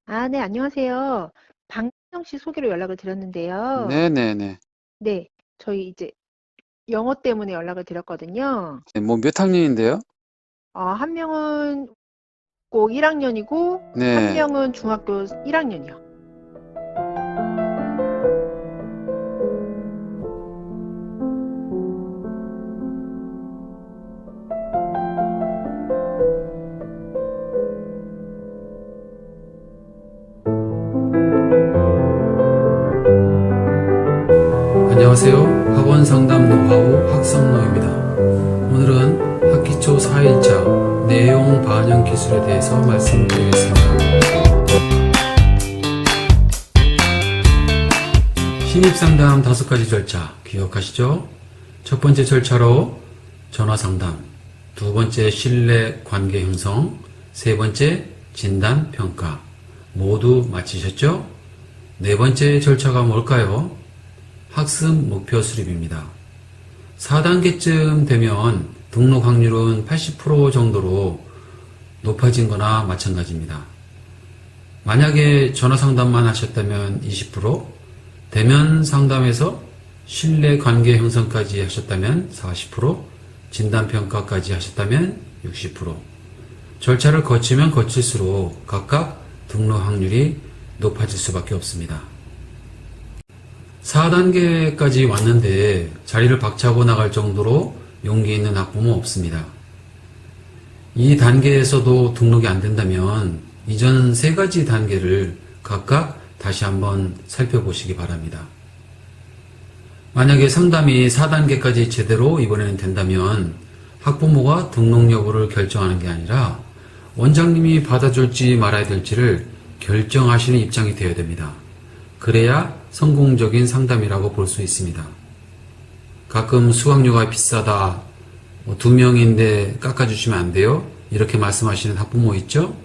네, 안녕하세요. 박민영 씨 소개로 연락을 드렸는데요. 네네네. 네, 저희 이제 영어 때문에 연락을 드렸거든요. 네, 뭐 몇 학년인데요? 한 명은 고 1학년이고, 한 네. 명은 중학교 1학년이요. 안녕하세요. 학원 상담 노하우 학성노입니다. 오늘은 학기 초 4일차 내용 반영 기술에 대해서 말씀드리겠습니다. 신입상담 5가지 절차 기억하시죠? 첫 번째 절차로 전화상담, 두 번째 신뢰 관계 형성, 세 번째 진단 평가 모두 마치셨죠? 네 번째 절차가 뭘까요? 학습 목표 수립입니다. 4단계쯤 되면 등록 확률은 80% 정도로 높아진 거나 마찬가지입니다. 만약에 전화 상담만 하셨다면 20%, 대면 상담에서 신뢰 관계 형성까지 하셨다면 40%, 진단 평가까지 하셨다면 60%. 절차를 거치면 거칠수록 각각 등록 확률이 높아질 수밖에 없습니다. 4단계까지 왔는데 자리를 박차고 나갈 정도로 용기 있는 학부모 없습니다. 이 단계에서도 등록이 안 된다면 이전 3가지 단계를 각각 다시 한번 살펴보시기 바랍니다. 만약에 상담이 4단계까지 제대로 이번에는 된다면 학부모가 등록 여부를 결정하는 게 아니라 원장님이 받아줄지 말아야 될지를 결정하시는 입장이 되어야 됩니다. 그래야 성공적인 상담이라고 볼 수 있습니다. 가끔 수강료가 비싸다, 2명인데 깎아주시면 안 돼요? 이렇게 말씀하시는 학부모 있죠?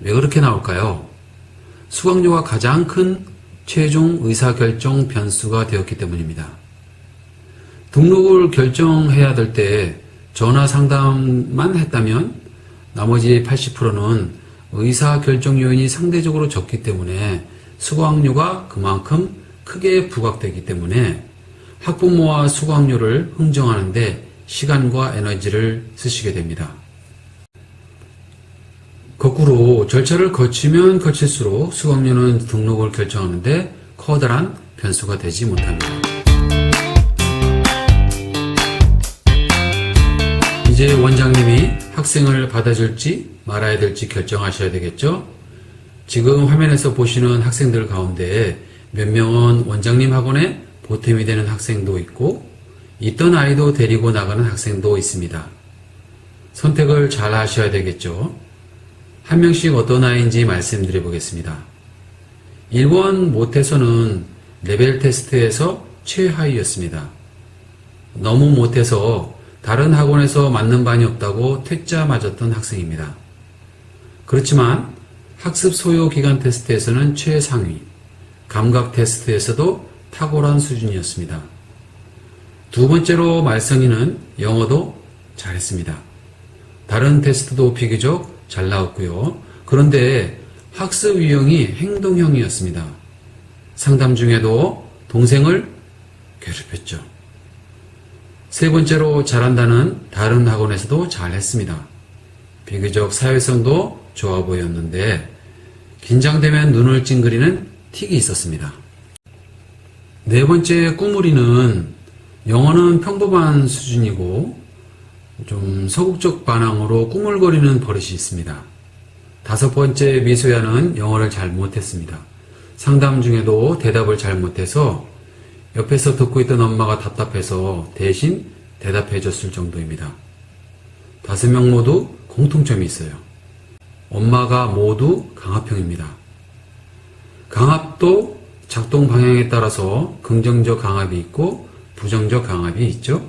왜 그렇게 나올까요? 수강료가 가장 큰 최종 의사결정 변수가 되었기 때문입니다. 등록을 결정해야 될 때 전화 상담만 했다면 나머지 80%는 의사결정 요인이 상대적으로 적기 때문에 수강료가 그만큼 크게 부각되기 때문에 학부모와 수강료를 흥정하는데 시간과 에너지를 쓰시게 됩니다. 거꾸로 절차를 거치면 거칠수록 수강료는 등록을 결정하는데 커다란 변수가 되지 못합니다. 이제 원장님이 학생을 받아줄지 말아야 될지 결정하셔야 되겠죠? 지금 화면에서 보시는 학생들 가운데 몇 명은 원장님 학원에 보탬이 되는 학생도 있고 있던 아이도 데리고 나가는 학생도 있습니다. 선택을 잘 하셔야 되겠죠. 한 명씩 어떤 아이인지 말씀드려 보겠습니다. 1번 못해서는 레벨 테스트에서 최하위였습니다. 너무 못해서 다른 학원에서 맞는 반이 없다고 퇴짜 맞았던 학생입니다. 그렇지만 학습 소요 기간 테스트에서는 최상위, 감각 테스트에서도 탁월한 수준이었습니다. 두 번째로 말썽이는 영어도 잘했습니다. 다른 테스트도 비교적 잘 나왔고요. 그런데 학습 유형이 행동형이었습니다. 상담 중에도 동생을 괴롭혔죠. 세 번째로 잘한다는 다른 학원에서도 잘했습니다. 비교적 사회성도 좋아 보였는데 긴장되면 눈을 찡그리는 틱이 있었습니다. 네 번째 꾸물이는 영어는 평범한 수준이고 좀 소극적 반항으로 꾸물거리는 버릇이 있습니다. 다섯 번째 미소야는 영어를 잘 못했습니다. 상담 중에도 대답을 잘 못해서 옆에서 듣고 있던 엄마가 답답해서 대신 대답해 줬을 정도입니다. 5명 모두 공통점이 있어요. 엄마가 모두 강압형입니다. 강압도 작동 방향에 따라서 긍정적 강압이 있고 부정적 강압이 있죠.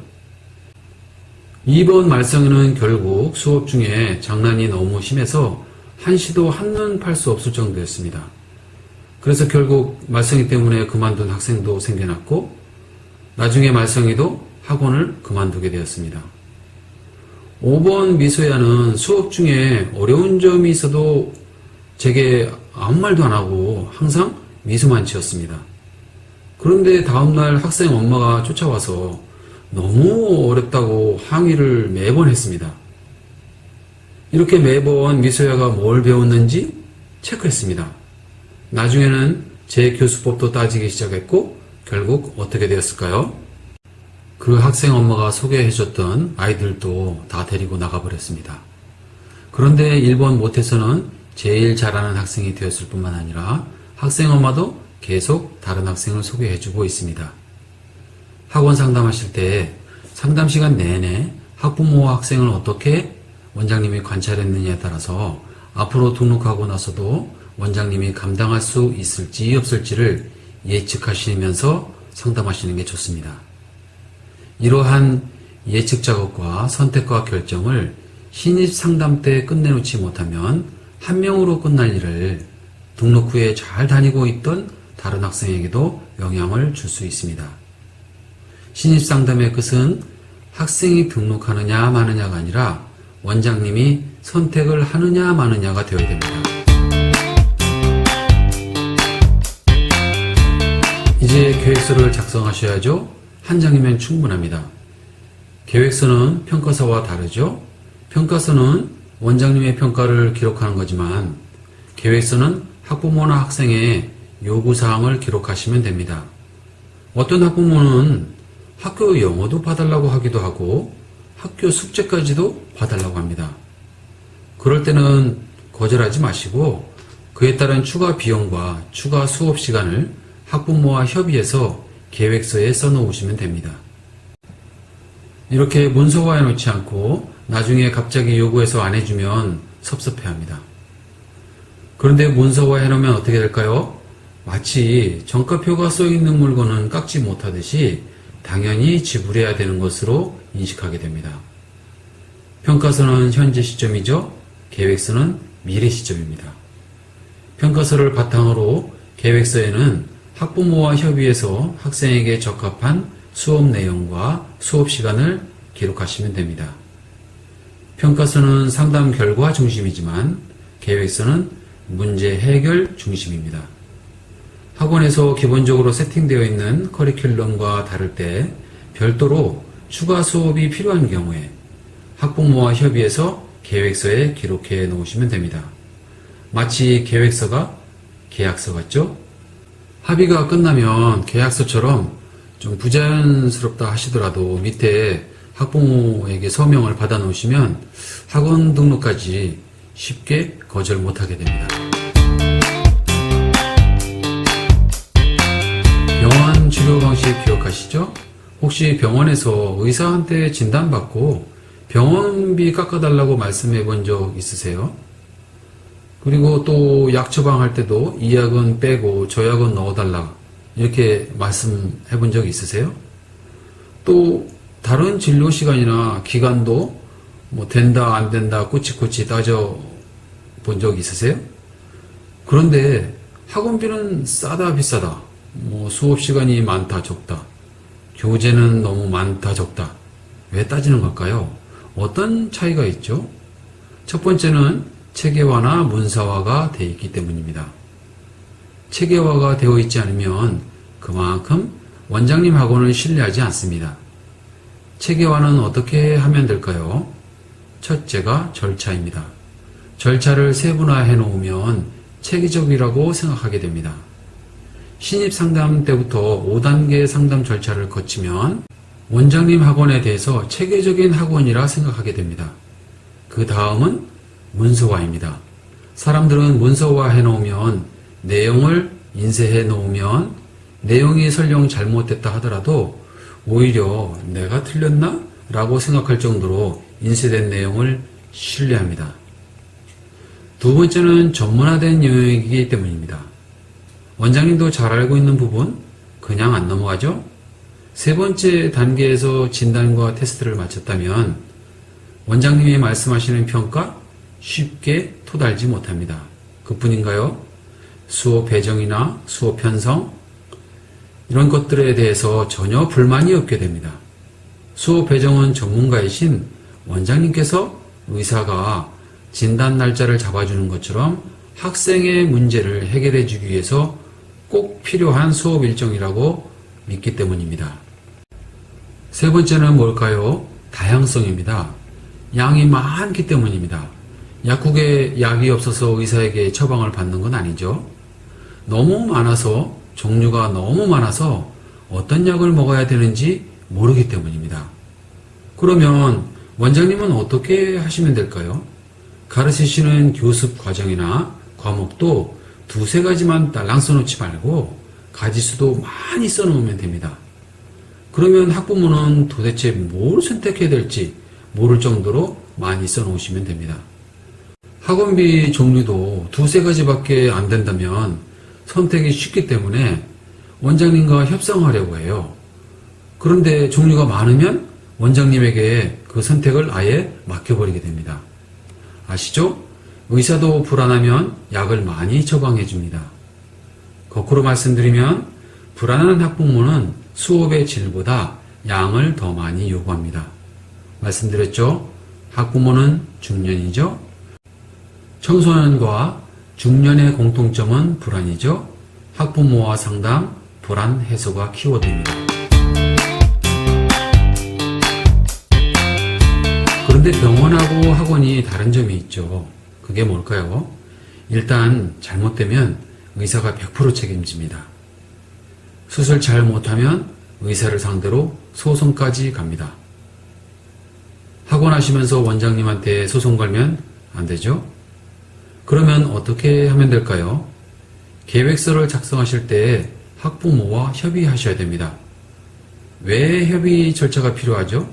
2번 말썽이는 결국 수업 중에 장난이 너무 심해서 한시도 한눈 팔 수 없을 정도였습니다. 그래서 결국 말썽이 때문에 그만둔 학생도 생겨났고 나중에 말썽이도 학원을 그만두게 되었습니다. 5번 미소야는 수업 중에 어려운 점이 있어도 제게 아무 말도 안 하고 항상 미소만 지었습니다. 그런데 다음날 학생 엄마가 쫓아와서 너무 어렵다고 항의를 매번 했습니다. 이렇게 매번 미소야가 뭘 배웠는지 체크했습니다. 나중에는 제 교수법도 따지기 시작했고 결국 어떻게 되었을까요? 그 학생 엄마가 소개해줬던 아이들도 다 데리고 나가버렸습니다. 그런데 일본 모태에서는 제일 잘하는 학생이 되었을 뿐만 아니라 학생 엄마도 계속 다른 학생을 소개해주고 있습니다. 학원 상담하실 때 상담 시간 내내 학부모와 학생을 어떻게 원장님이 관찰했느냐에 따라서 앞으로 등록하고 나서도 원장님이 감당할 수 있을지 없을지를 예측하시면서 상담하시는 게 좋습니다. 이러한 예측 작업과 선택과 결정을 신입 상담 때 끝내놓지 못하면 한 명으로 끝날 일을 등록 후에 잘 다니고 있던 다른 학생에게도 영향을 줄 수 있습니다. 신입 상담의 끝은 학생이 등록하느냐 마느냐가 아니라 원장님이 선택을 하느냐 마느냐가 되어야 됩니다. 이제 계획서를 작성하셔야죠. 한 장이면 충분합니다. 계획서는 평가서와 다르죠. 평가서는 원장님의 평가를 기록하는 거지만 계획서는 학부모나 학생의 요구사항을 기록하시면 됩니다. 어떤 학부모는 학교 영어도 봐달라고 하기도 하고 학교 숙제까지도 봐달라고 합니다. 그럴 때는 거절하지 마시고 그에 따른 추가 비용과 추가 수업 시간을 학부모와 협의해서 계획서에 써놓으시면 됩니다. 이렇게 문서화해 놓지 않고 나중에 갑자기 요구해서 안 해주면 섭섭해합니다. 그런데 문서화해 놓으면 어떻게 될까요? 마치 정가표가 써있는 물건은 깎지 못하듯이 당연히 지불해야 되는 것으로 인식하게 됩니다. 평가서는 현재 시점이죠. 계획서는 미래 시점입니다. 평가서를 바탕으로 계획서에는 학부모와 협의해서 학생에게 적합한 수업 내용과 수업 시간을 기록하시면 됩니다. 평가서는 상담 결과 중심이지만 계획서는 문제 해결 중심입니다. 학원에서 기본적으로 세팅되어 있는 커리큘럼과 다를 때 별도로 추가 수업이 필요한 경우에 학부모와 협의해서 계획서에 기록해 놓으시면 됩니다. 마치 계획서가 계약서 같죠? 합의가 끝나면 계약서처럼 좀 부자연스럽다 하시더라도 밑에 학부모에게 서명을 받아 놓으시면 학원 등록까지 쉽게 거절 못하게 됩니다. 병원 치료 방식 기억하시죠? 혹시 병원에서 의사한테 진단받고 병원비 깎아달라고 말씀해 본 적 있으세요? 그리고 또 약 처방할 때도 이 약은 빼고 저 약은 넣어달라 이렇게 말씀해 본 적 있으세요? 또 다른 진료 시간이나 기간도 뭐 된다 안 된다 꼬치꼬치 따져 본 적 있으세요? 그런데 학원비는 싸다 비싸다 뭐 수업 시간이 많다 적다 교재는 너무 많다 적다 왜 따지는 걸까요? 어떤 차이가 있죠? 첫 번째는 체계화나 문서화가 되어 있기 때문입니다. 체계화가 되어 있지 않으면 그만큼 원장님 학원을 신뢰하지 않습니다. 체계화는 어떻게 하면 될까요? 첫째가 절차입니다. 절차를 세분화해 놓으면 체계적이라고 생각하게 됩니다. 신입 상담 때부터 5단계 상담 절차를 거치면 원장님 학원에 대해서 체계적인 학원이라 생각하게 됩니다. 그 다음은 문서화입니다. 사람들은 문서화해 놓으면 내용을 인쇄해 놓으면 내용이 설령 잘못됐다 하더라도 오히려 내가 틀렸나? 라고 생각할 정도로 인쇄된 내용을 신뢰합니다. 두 번째는 전문화된 영역이기 때문입니다. 원장님도 잘 알고 있는 부분 그냥 안 넘어가죠? 세 번째 단계에서 진단과 테스트를 마쳤다면 원장님이 말씀하시는 평가 쉽게 토달지 못합니다. 그뿐인가요? 수업 배정이나 수업 편성 이런 것들에 대해서 전혀 불만이 없게 됩니다. 수업 배정은 전문가이신 원장님께서 의사가 진단 날짜를 잡아주는 것처럼 학생의 문제를 해결해 주기 위해서 꼭 필요한 수업 일정이라고 믿기 때문입니다. 세 번째는 뭘까요? 다양성입니다. 양이 많기 때문입니다. 약국에 약이 없어서 의사에게 처방을 받는 건 아니죠. 너무 많아서, 종류가 너무 많아서 어떤 약을 먹어야 되는지 모르기 때문입니다. 그러면 원장님은 어떻게 하시면 될까요? 가르치시는 교습 과정이나 과목도 두세 가지만 딸랑 써놓지 말고 가지수도 많이 써놓으면 됩니다. 그러면 학부모는 도대체 뭘 선택해야 될지 모를 정도로 많이 써놓으시면 됩니다. 학원비 종류도 두세 가지밖에 안 된다면 선택이 쉽기 때문에 원장님과 협상하려고 해요. 그런데 종류가 많으면 원장님에게 그 선택을 아예 맡겨버리게 됩니다. 아시죠? 의사도 불안하면 약을 많이 처방해 줍니다. 거꾸로 말씀드리면 불안한 학부모는 수업의 질보다 양을 더 많이 요구합니다. 말씀드렸죠? 학부모는 중년이죠? 청소년과 중년의 공통점은 불안이죠? 학부모와 상담, 불안 해소가 키워드입니다. 그런데 병원하고 학원이 다른 점이 있죠. 그게 뭘까요? 일단 잘못되면 의사가 100% 책임집니다. 수술 잘 못하면 의사를 상대로 소송까지 갑니다. 학원 하시면서 원장님한테 소송 걸면 안 되죠? 그러면 어떻게 하면 될까요? 계획서를 작성하실 때 학부모와 협의하셔야 됩니다. 왜 협의 절차가 필요하죠?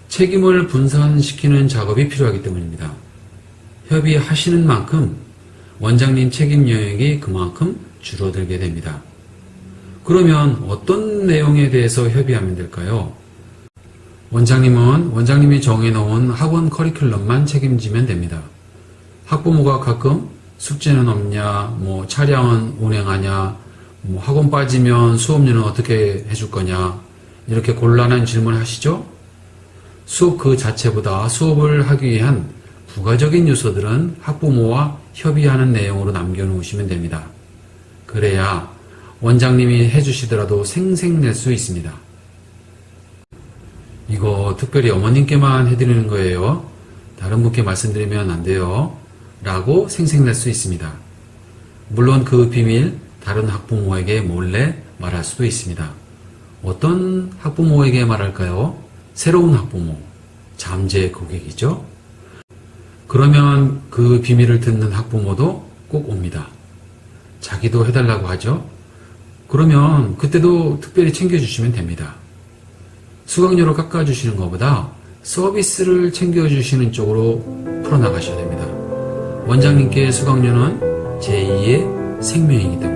책임을 분산시키는 작업이 필요하기 때문입니다. 협의하시는 만큼 원장님 책임 영역이 그만큼 줄어들게 됩니다. 그러면 어떤 내용에 대해서 협의하면 될까요? 원장님은 원장님이 정해놓은 학원 커리큘럼만 책임지면 됩니다. 학부모가 가끔 숙제는 없냐, 차량은 운행하냐, 학원 빠지면 수업료는 어떻게 해줄 거냐, 이렇게 곤란한 질문을 하시죠? 수업 그 자체보다 수업을 하기 위한 부가적인 요소들은 학부모와 협의하는 내용으로 남겨놓으시면 됩니다. 그래야 원장님이 해주시더라도 생색낼 수 있습니다. 이거 특별히 어머님께만 해드리는 거예요. 다른 분께 말씀드리면 안 돼요. 라고 생색낼 수 있습니다. 물론 그 비밀 다른 학부모에게 몰래 말할 수도 있습니다. 어떤 학부모에게 말할까요? 새로운 학부모, 잠재 고객이죠. 그러면 그 비밀을 듣는 학부모도 꼭 옵니다. 자기도 해달라고 하죠. 그러면 그때도 특별히 챙겨주시면 됩니다. 수강료를 깎아주시는 것보다 서비스를 챙겨주시는 쪽으로 풀어나가셔야 됩니다. 원장님께 수강료는 제2의 생명이기 때문에